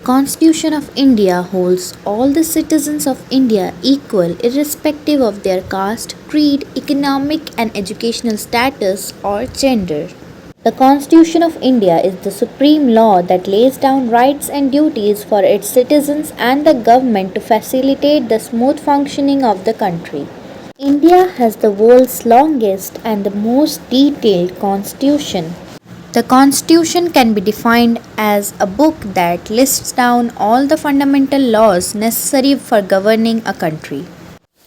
Constitution of India holds all the citizens of India equal irrespective of their caste, creed, economic and educational status or gender. The Constitution of India is the supreme law that lays down rights and duties for its citizens and the government to facilitate the smooth functioning of the country. India has the world's longest and the most detailed constitution. The Constitution can be defined as a book that lists down all the fundamental laws necessary for governing a country.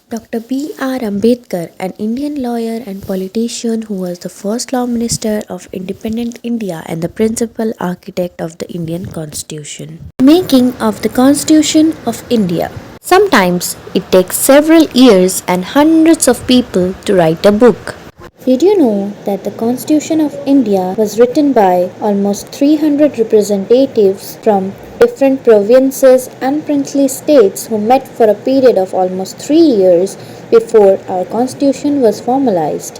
Dr. B.R. Ambedkar, an Indian lawyer and politician who was the first Law Minister of independent India and the principal architect of the Indian Constitution. Making of the Constitution of India. Sometimes it takes several years and hundreds of people to write a book. Did you know that the Constitution of India was written by almost 300 representatives from different provinces and princely states who met for a period of almost 3 years before our Constitution was formalized?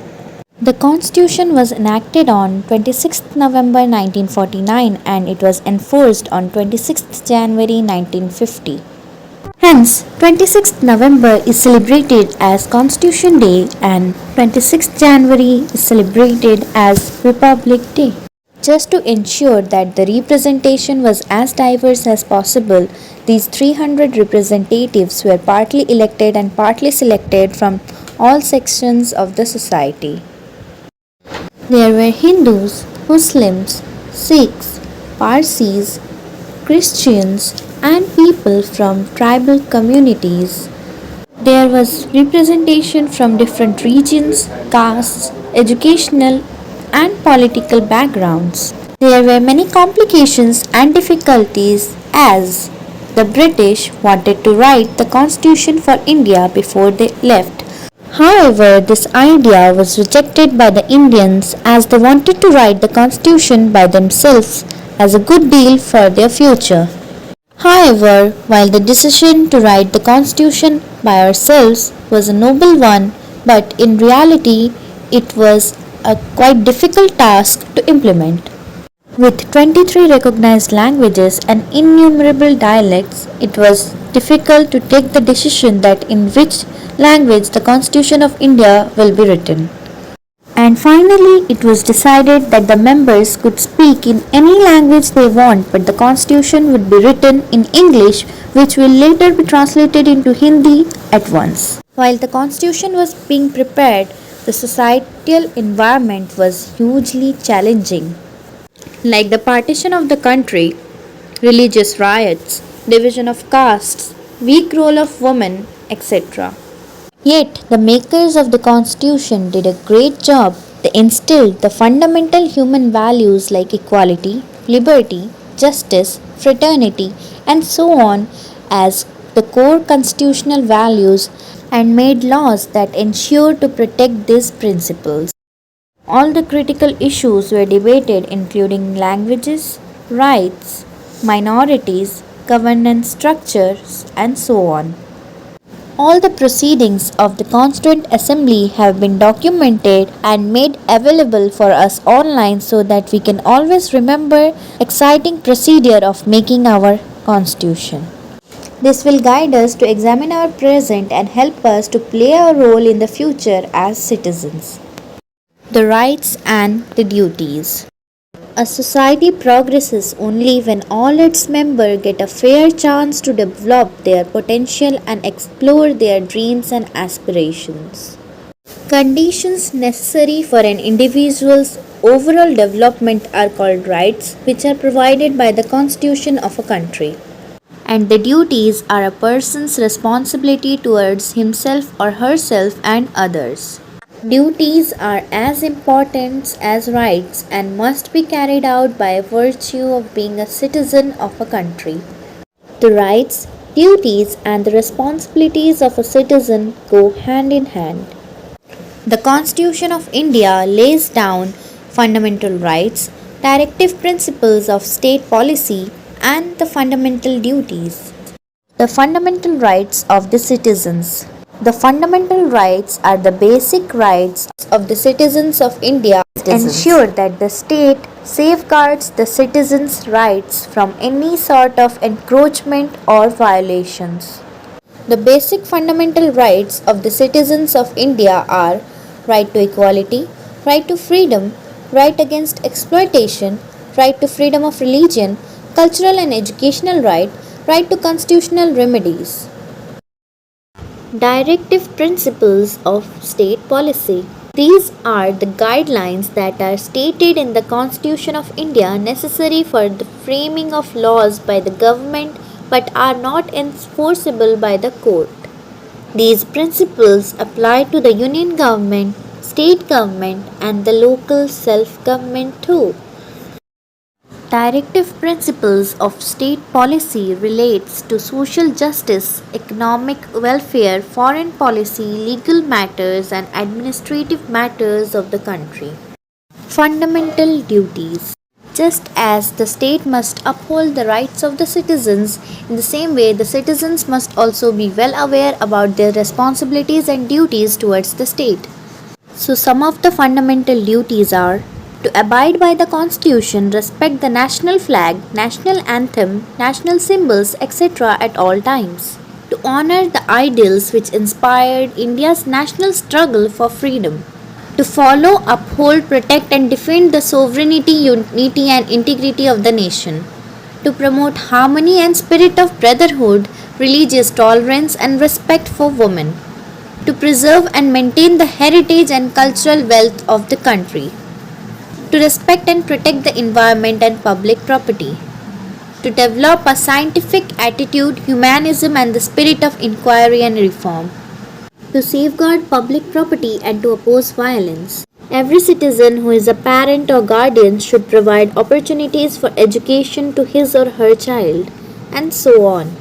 The Constitution was enacted on 26 November 1949 and it was enforced on 26 January 1950. Hence, 26th November is celebrated as Constitution Day and 26th January is celebrated as Republic Day. Just to ensure that the representation was as diverse as possible, these 300 representatives were partly elected and partly selected from all sections of the society. There were Hindus, Muslims, Sikhs, Parsis, Christians, and people from tribal communities. There was representation from different regions, castes, educational and political backgrounds. There were many complications and difficulties as the British wanted to write the Constitution for India before they left. However, this idea was rejected by the Indians as they wanted to write the Constitution by themselves as a good deal for their future. However, while the decision to write the Constitution by ourselves was a noble one, but in reality it was a quite difficult task to implement. With 23 recognized languages and innumerable dialects, it was difficult to take the decision that in which language the Constitution of India will be written. And finally, it was decided that the members could speak in any language they want, but the Constitution would be written in English, which will later be translated into Hindi at once. While the Constitution was being prepared, the societal environment was hugely challenging, like the partition of the country, religious riots, division of castes, weak role of women, etc. Yet, the makers of the Constitution did a great job. They instilled the fundamental human values like equality, liberty, justice, fraternity, and so on as the core constitutional values and made laws that ensure to protect these principles. All the critical issues were debated, including languages, rights, minorities, governance structures, and so on. All the proceedings of the Constituent Assembly have been documented and made available for us online so that we can always remember exciting procedure of making our Constitution. This will guide us to examine our present and help us to play a role in the future as citizens. The rights and the duties. A society progresses only when all its members get a fair chance to develop their potential and explore their dreams and aspirations. Conditions necessary for an individual's overall development are called rights, which are provided by the Constitution of a country. And the duties are a person's responsibility towards himself or herself and others. Duties are as important as rights and must be carried out by virtue of being a citizen of a country. The rights, duties, and the responsibilities of a citizen go hand in hand. The Constitution of India lays down fundamental rights, directive principles of state policy, and the fundamental duties. The fundamental rights of the citizens. The fundamental rights are the basic rights of the citizens of India. Ensure that the state safeguards the citizens' rights from any sort of encroachment or violations. The basic fundamental rights of the citizens of India are right to equality, right to freedom, right against exploitation, right to freedom of religion, cultural and educational right to constitutional remedies. Directive principles of state policy. These are the guidelines that are stated in the Constitution of India necessary for the framing of laws by the government but are not enforceable by the court. These principles apply to the union government, state government, and the local self government too. Directive principles of state policy relates to social justice, economic welfare, foreign policy, legal matters and administrative matters of the country. Fundamental duties. Just as the state must uphold the rights of the citizens, in the same way the citizens must also be well aware about their responsibilities and duties towards the state. So some of the fundamental duties are to abide by the constitution, respect the national flag, national anthem, national symbols, etc. at all times. To honor the ideals which inspired India's national struggle for freedom. To follow, uphold, protect and defend the sovereignty, unity and integrity of the nation. To promote harmony and spirit of brotherhood, religious tolerance and respect for women. To preserve and maintain the heritage and cultural wealth of the country. To respect and protect the environment and public property. To develop a scientific attitude, humanism and the spirit of inquiry and reform. To safeguard public property and to oppose violence. Every citizen who is a parent or guardian should provide opportunities for education to his or her child, and so on.